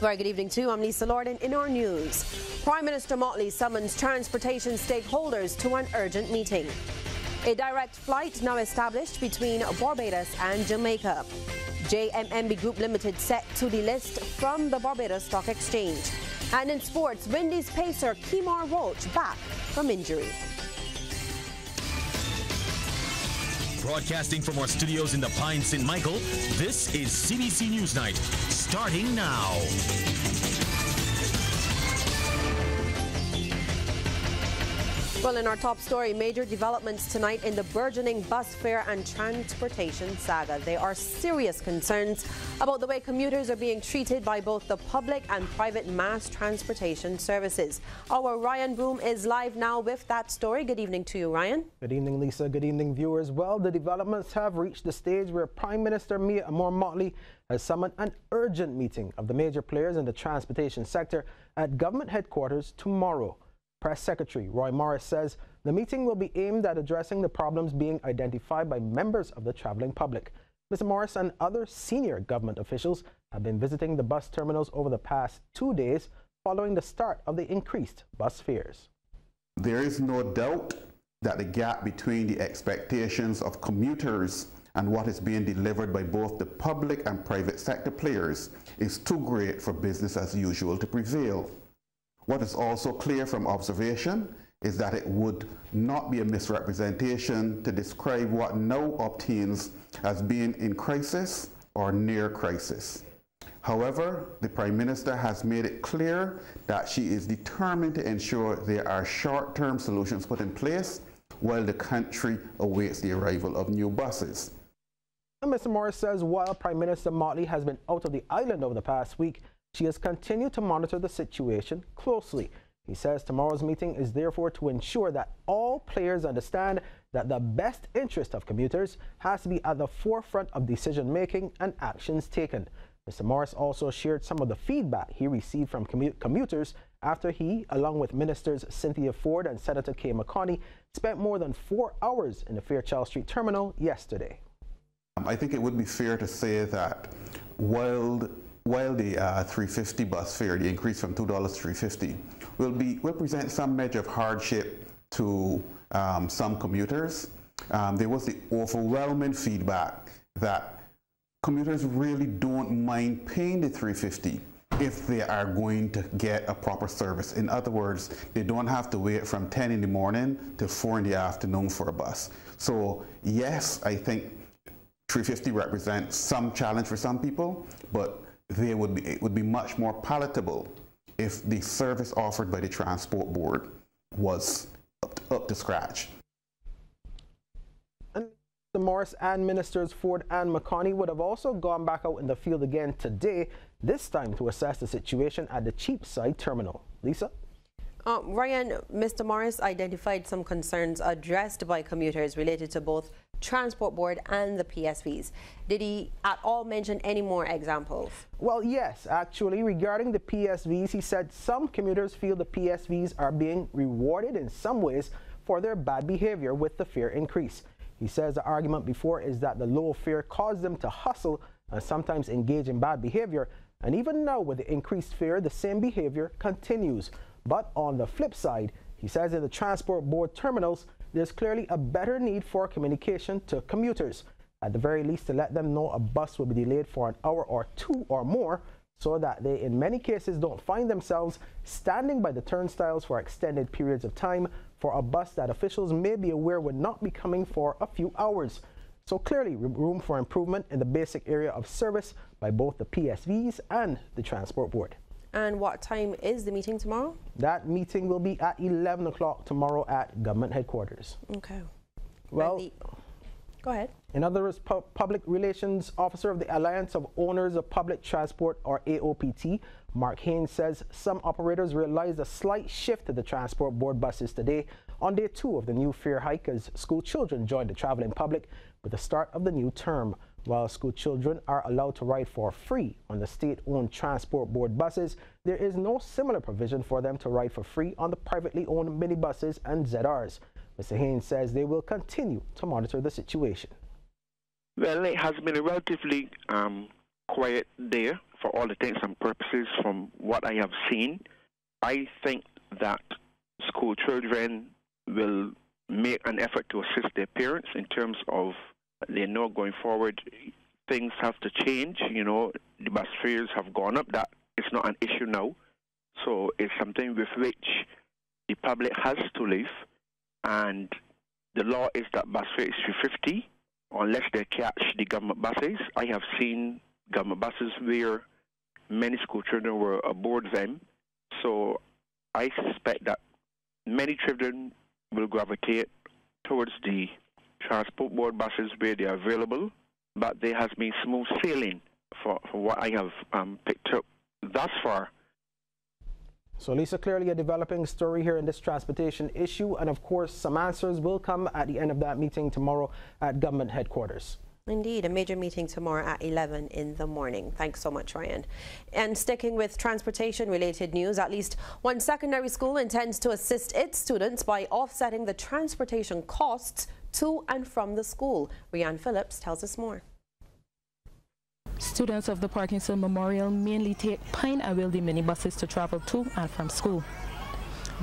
Very good evening too. I'm Lisa Lorden. In our news, Prime Minister Motley summons transportation stakeholders to an urgent meeting. A direct flight now established between Barbados and Jamaica. JMMB Group Limited set to delist from the Barbados Stock Exchange. And in sports, Windies pacer Kemar Roach back from injury. Broadcasting from our studios in the Pine St. Michael, this is CBC News Night, starting now. Well, in our top story, major developments tonight in the burgeoning bus fare and transportation saga. There are serious concerns about the way commuters are being treated by both the public and private mass transportation services. Our Ryan Broom is live now with that story. Good evening to you, Ryan. Good evening, Lisa. Good evening, viewers. Well, the developments have reached the stage where Prime Minister Mia Motley has summoned an urgent meeting of the major players in the transportation sector at government headquarters tomorrow. Press Secretary Roy Morris says the meeting will be aimed at addressing the problems being identified by members of the traveling public. Mr. Morris and other senior government officials have been visiting the bus terminals over the past 2 days following the start of the increased bus fares. There is no doubt that the gap between the expectations of commuters and what is being delivered by both the public and private sector players is too great for business as usual to prevail. What is also clear from observation is that it would not be a misrepresentation to describe what now obtains as being in crisis or near crisis. However, the Prime Minister has made it clear that she is determined to ensure there are short-term solutions put in place while the country awaits the arrival of new buses. And Mr. Morris says while Prime Minister Motley has been out of the island over the past week, she has continued to monitor the situation closely. He says tomorrow's meeting is therefore to ensure that all players understand that the best interest of commuters has to be at the forefront of decision-making and actions taken. Mr. Morris also shared some of the feedback he received from commuters after he, along with Ministers Cynthia Ford and Senator Kay McCartney, spent more than 4 hours in the Fairchild Street terminal yesterday. I think it would be fair to say that while the 350 bus fare, the increase from $2 to $3.50, will present some measure of hardship to some commuters, there was the overwhelming feedback that commuters really don't mind paying the $3.50 if they are going to get a proper service. In other words, they don't have to wait from 10 in the morning to 4 in the afternoon for a bus. So yes, I think $3.50 represents some challenge for some people, but it would be much more palatable if the service offered by the Transport Board was up to scratch. And Mr. Morris and Ministers Ford and McCartney would have also gone back out in the field again today, this time to assess the situation at the Cheapside terminal. Lisa? Ryan, Mr. Morris identified some concerns addressed by commuters related to both Transport Board and the PSVs. Did he at all mention any more examples? Well, yes, actually, regarding the PSVs, he said some commuters feel the PSVs are being rewarded in some ways for their bad behavior with the fare increase. He says the argument before is that the low fare caused them to hustle and sometimes engage in bad behavior, and even now with the increased fare, the same behavior continues. But on the flip side, he says in the Transport Board terminals, there's clearly a better need for communication to commuters, at the very least to let them know a bus will be delayed for an hour or two or more, so that they in many cases don't find themselves standing by the turnstiles for extended periods of time for a bus that officials may be aware would not be coming for a few hours. So clearly room for improvement in the basic area of service by both the PSVs and the Transport Board. And what time is the meeting tomorrow? That meeting will be at 11 o'clock tomorrow at government headquarters. Okay. Well, go ahead. In other words, Public Relations Officer of the Alliance of Owners of Public Transport, or AOPT, Mark Haynes, says some operators realized a slight shift to the Transport Board buses today on day 2 of the new fare hike as school children joined the traveling public with the start of the new term. While school children are allowed to ride for free on the state-owned Transport Board buses, there is no similar provision for them to ride for free on the privately owned minibuses and ZRs. Mr. Haynes says they will continue to monitor the situation. Well, it has been a relatively quiet day for all intents and purposes, from what I have seen, I think that school children will make an effort to assist their parents in terms of, they know going forward things have to change. You know, the bus fares have gone up. That is not an issue now. So it's something with which the public has to live, and the law is that bus fare is $3.50 unless they catch the government buses. I have seen government buses where many school children were aboard them. So I suspect that many children will gravitate towards the transport board buses where they are available, but there has been smooth sailing for what I have picked up thus far. So, Lisa, clearly a developing story here in this transportation issue, and of course some answers will come at the end of that meeting tomorrow at government headquarters. Indeed, a major meeting tomorrow at 11 in the morning. Thanks so much, Ryan. And sticking with transportation-related news, at least one secondary school intends to assist its students by offsetting the transportation costs to and from the school. Rianne Phillips tells us more. Students of the Parkinson Memorial mainly take Pine and Wildy minibuses to travel to and from school.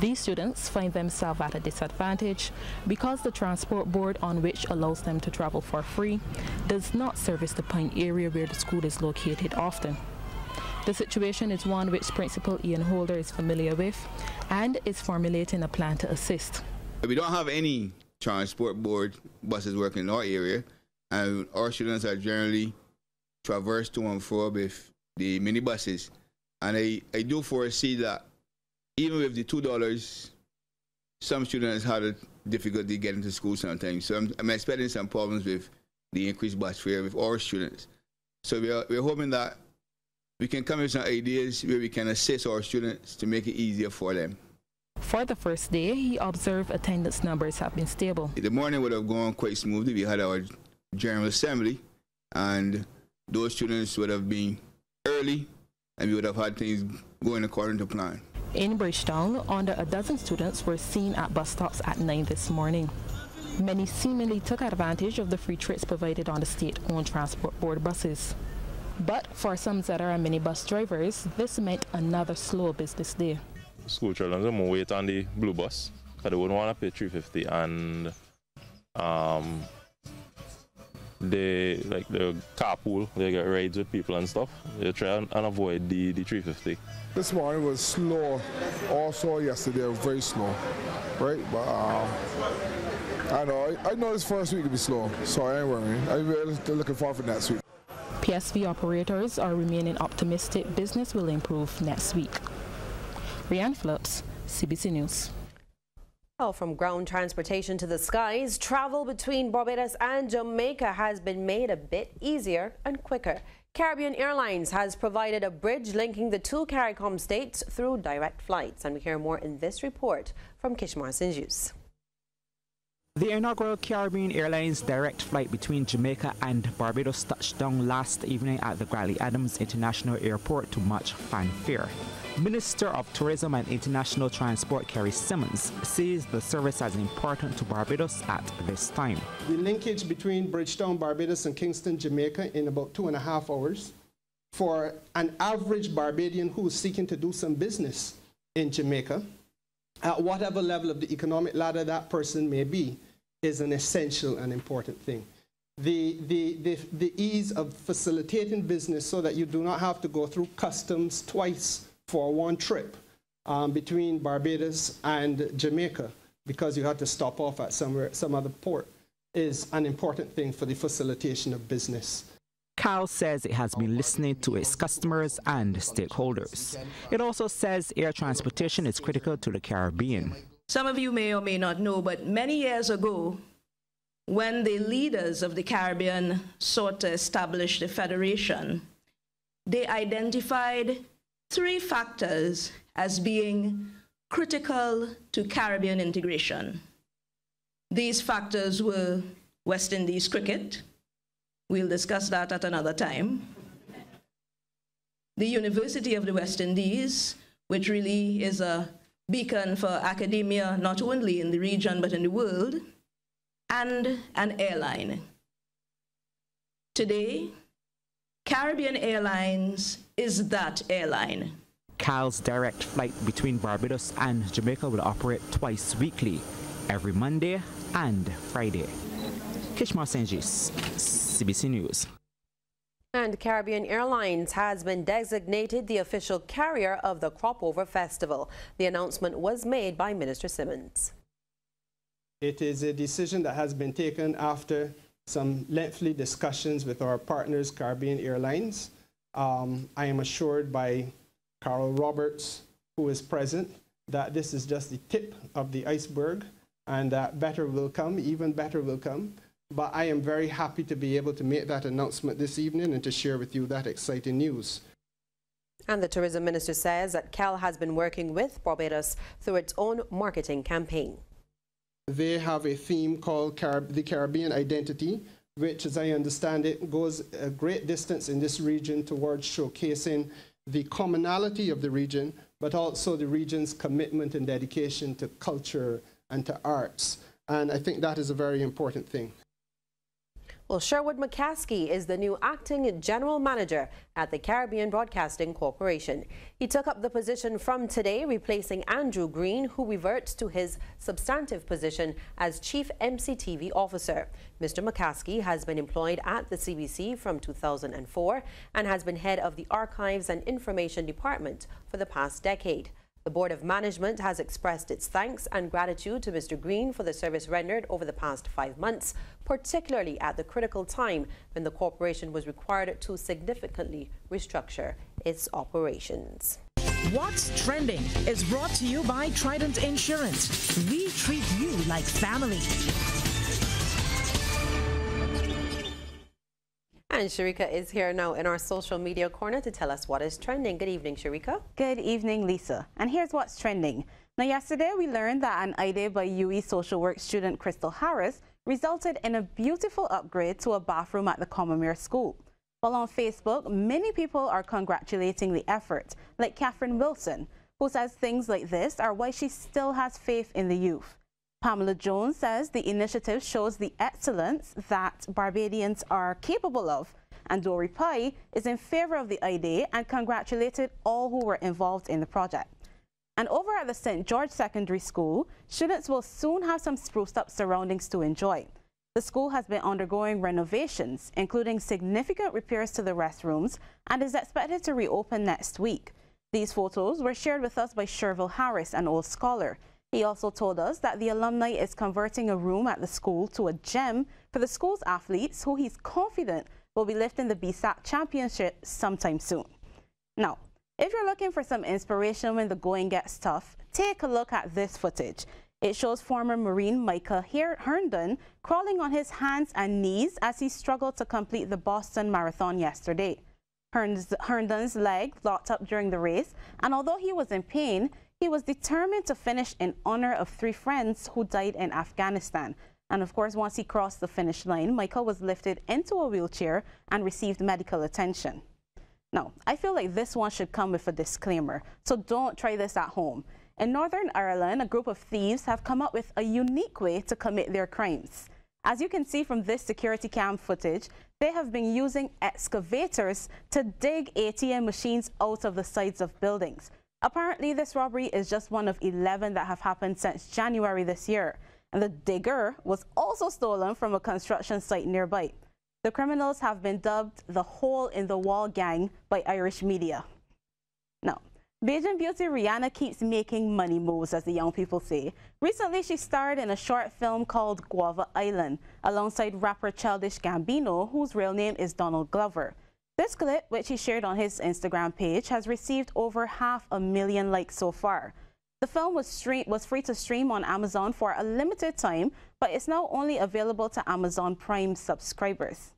These students find themselves at a disadvantage because the transport board, on which allows them to travel for free, does not service the Pine area where the school is located often. The situation is one which Principal Ian Holder is familiar with and is formulating a plan to assist. We don't have any transport board buses working in our area, and our students are generally traverse to and fro with the minibuses. And I do foresee that even with the $2, some students had a difficulty getting to school sometimes. So I'm expecting some problems with the increased bus fare with our students. So we're hoping that we can come with some ideas where we can assist our students to make it easier for them. For the first day, he observed attendance numbers have been stable. The morning would have gone quite smoothly. We had our General Assembly, and those students would have been early, and we would have had things going according to plan. In Bridgetown, under a dozen students were seen at bus stops at 9 this morning. Many seemingly took advantage of the free trips provided on the state-owned transport board buses. But for some ZR and minibus drivers, this meant another slow business day. School children will wait on the blue bus because they wouldn't want to pay $3.50, and they like the carpool, they get rides with people and stuff. They try and avoid the $3.50. This morning was slow. Also yesterday was very slow, right? But I know this first week will be slow, so I ain't worrying. I'm really looking forward for next week. PSV operators are remaining optimistic business will improve next week. Rianne Phillips, CBC News. Well, from ground transportation to the skies, travel between Barbados and Jamaica has been made a bit easier and quicker. Caribbean Airlines has provided a bridge linking the two CARICOM states through direct flights. And we hear more in this report from Kishmar Sinjus. The inaugural Caribbean Airlines direct flight between Jamaica and Barbados touched down last evening at the Gradley Adams International Airport to much fanfare. Minister of Tourism and International Transport Kerry Simmons says the service is important to Barbados at this time. The linkage between Bridgetown, Barbados and Kingston, Jamaica in about 2.5 hours for an average Barbadian who is seeking to do some business in Jamaica, at whatever level of the economic ladder that person may be, is an essential and important thing. The ease of facilitating business so that you do not have to go through customs twice for one trip between Barbados and Jamaica because you had to stop off at some other port is an important thing for the facilitation of business. CAL says it has been listening to its customers and stakeholders. It also says air transportation is critical to the Caribbean. Some of you may or may not know, but many years ago, when the leaders of the Caribbean sought to establish the Federation, they identified 3 factors as being critical to Caribbean integration. These factors were West Indies cricket. We'll discuss that at another time. The University of the West Indies, which really is a beacon for academia, not only in the region but in the world, and an airline. Today, Caribbean Airlines is that airline. CAL's direct flight between Barbados and Jamaica will operate twice weekly, every Monday and Friday. Kishma Senjis, CBC News. And Caribbean Airlines has been designated the official carrier of the Cropover Festival. The announcement was made by Minister Simmons. It is a decision that has been taken after some lengthy discussions with our partners, Caribbean Airlines. I am assured by Carol Roberts, who is present, that this is just the tip of the iceberg and that better will come, even better will come. But I am very happy to be able to make that announcement this evening and to share with you that exciting news. And the Tourism Minister says that CAL has been working with Barbados through its own marketing campaign. They have a theme called the Caribbean Identity, which, as I understand it, goes a great distance in this region towards showcasing the commonality of the region, but also the region's commitment and dedication to culture and to arts. And I think that is a very important thing. Well, Sherwood McCaskey is the new acting general manager at the Caribbean Broadcasting Corporation. He took up the position from today, replacing Andrew Green, who reverts to his substantive position as Chief MCTV Officer. Mr. McCaskey has been employed at the CBC from 2004 and has been head of the Archives and Information Department for the past decade. The Board of Management has expressed its thanks and gratitude to Mr. Green for the service rendered over the past 5 months, particularly at the critical time when the corporation was required to significantly restructure its operations. What's Trending is brought to you by Trident Insurance. We treat you like family. And Sharika is here now in our social media corner to tell us what is trending. Good evening, Sharika. Good evening, Lisa. And here's what's trending. Now, yesterday we learned that an idea by UE social work student Crystal Harris resulted in a beautiful upgrade to a bathroom at the Commonwealth School. While on Facebook, many people are congratulating the effort, like Catherine Wilson, who says things like this are why she still has faith in the youth. Pamela Jones says the initiative shows the excellence that Barbadians are capable of, and Dory Pye is in favor of the idea and congratulated all who were involved in the project. And over at the St. George Secondary School, students will soon have some spruced up surroundings to enjoy. The school has been undergoing renovations, including significant repairs to the restrooms, and is expected to reopen next week. These photos were shared with us by Sherville Harris, an old scholar. He also told us that the alumni is converting a room at the school to a gym for the school's athletes, who he's confident will be lifting the BSAC championship sometime soon. Now, if you're looking for some inspiration when the going gets tough, take a look at this footage. It shows former Marine Micah Herndon crawling on his hands and knees as he struggled to complete the Boston Marathon yesterday. Herndon's leg locked up during the race, and although he was in pain, he was determined to finish in honor of 3 friends who died in Afghanistan. And of course, once he crossed the finish line, Michael was lifted into a wheelchair and received medical attention. Now, I feel like this one should come with a disclaimer, so don't try this at home. In Northern Ireland, a group of thieves have come up with a unique way to commit their crimes. As you can see from this security cam footage, they have been using excavators to dig ATM machines out of the sides of buildings. Apparently, this robbery is just one of 11 that have happened since January this year, and the digger was also stolen from a construction site nearby. The criminals have been dubbed the hole-in-the-wall gang by Irish media. Now, Bajan beauty Rihanna keeps making money moves, as the young people say. Recently, she starred in a short film called Guava Island, alongside rapper Childish Gambino, whose real name is Donald Glover. This clip, which he shared on his Instagram page, has received over 500,000 likes so far. The film was free to stream on Amazon for a limited time, but it's now only available to Amazon Prime subscribers.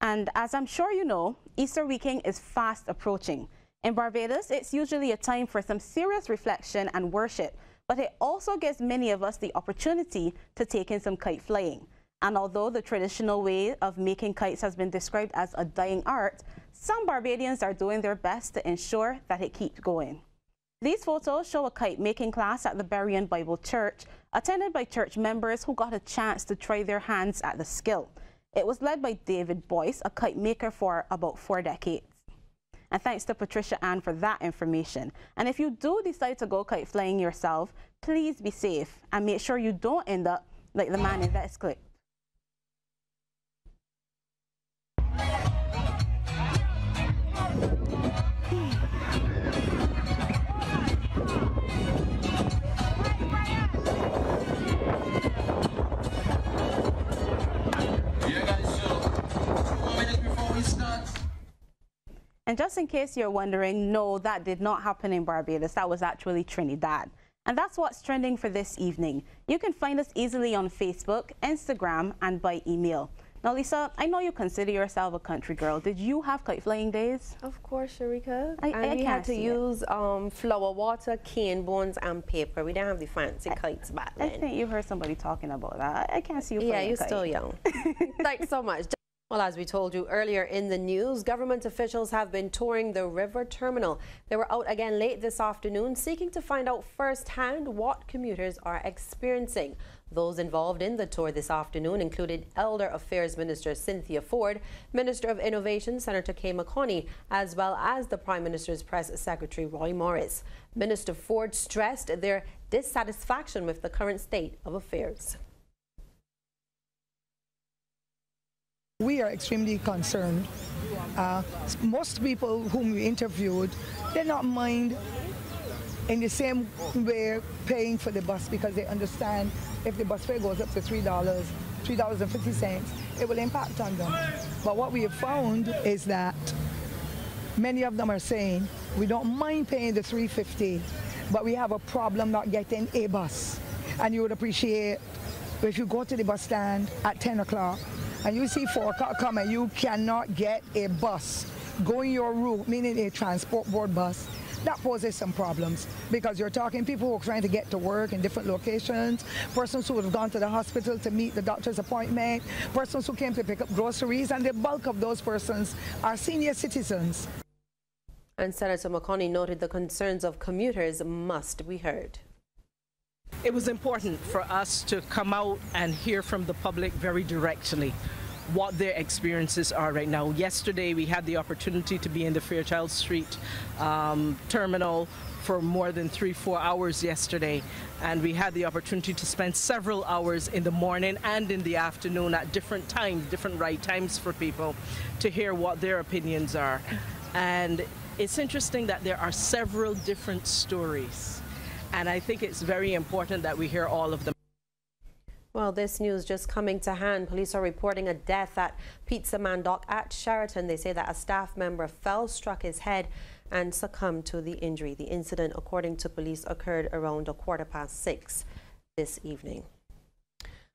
And as I'm sure you know, Easter weekend is fast approaching. In Barbados, it's usually a time for some serious reflection and worship, but it also gives many of us the opportunity to take in some kite flying. And although the traditional way of making kites has been described as a dying art, some Barbadians are doing their best to ensure that it keeps going. These photos show a kite making class at the Berean Bible Church, attended by church members who got a chance to try their hands at the skill. It was led by David Boyce, a kite maker for about 4 decades. And thanks to Patricia Ann for that information. And if you do decide to go kite flying yourself, please be safe and make sure you don't end up like the man in this clip. And just in case you're wondering, no, that did not happen in Barbados. That was actually Trinidad. And that's what's trending for this evening. You can find us easily on Facebook, Instagram, and by email. Now, Lisa, I know you consider yourself a country girl. Did you have kite flying days? Of course, Sharika. We had to use flour, water, cane bones, and paper. We didn't have the fancy kites back then. I think you heard somebody talking about that. I can't see you flying a kite. Yeah, you're still young. Thanks so much. Well, as we told you earlier in the news, government officials have been touring the river terminal. They were out again late this afternoon, seeking to find out firsthand what commuters are experiencing. Those involved in the tour this afternoon included Elder Affairs Minister Cynthia Ford, Minister of Innovation Senator Kay McConney, as well as the Prime Minister's Press Secretary Roy Morris. Minister Ford stressed their dissatisfaction with the current state of affairs. We are extremely concerned. Most people whom we interviewed, they not mind in the same way paying for the bus because they understand if the bus fare goes up to $3.50, it will impact on them. But what we have found is that many of them are saying, we don't mind paying the $3.50, but we have a problem not getting a bus. And you would appreciate if you go to the bus stand at 10 o'clock, and you see 4 o'clock come and you cannot get a bus going your route, meaning a transport board bus, that poses some problems because you're talking people who are trying to get to work in different locations, persons who have gone to the hospital to meet the doctor's appointment, persons who came to pick up groceries, and the bulk of those persons are senior citizens. And Senator McConney noted the concerns of commuters must be heard. It was important for us to come out and hear from the public very directly what their experiences are right now. Yesterday we had the opportunity to be in the Fairchild Street terminal for more than 3-4 hours yesterday, and we had the opportunity to spend several hours in the morning and in the afternoon at different times, different ride times for people to hear what their opinions are. And it's interesting that there are several different stories, and I think it's very important that we hear all of them. Well, this news just coming to hand. Police are reporting a death at Pizza Man Dock at Sheraton. They say that a staff member fell, struck his head, and succumbed to the injury. The incident, according to police, occurred around 6:15 this evening.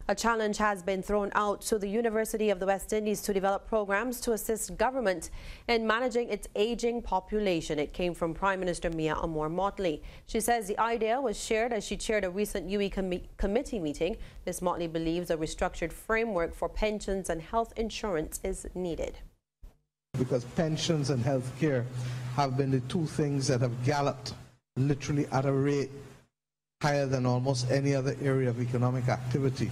A challenge has been thrown out to the University of the West Indies to develop programs to assist government in managing its aging population. It came from Prime Minister Mia Amor-Motley. She says the idea was shared as she chaired a recent UE committee meeting. Ms. Motley believes a restructured framework for pensions and health insurance is needed. Because pensions and health care have been the two things that have galloped literally at a rate higher than almost any other area of economic activity.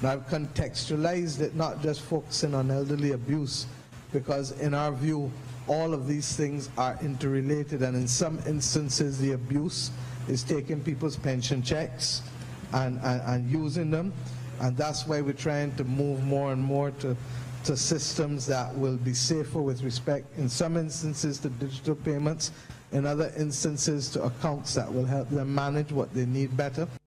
Now, I've contextualized it not just focusing on elderly abuse, because in our view, all of these things are interrelated, and in some instances, the abuse is taking people's pension checks and using them, and that's why we're trying to move more and more to systems that will be safer with respect, in some instances, to digital payments, in other instances to accounts that will help them manage what they need better.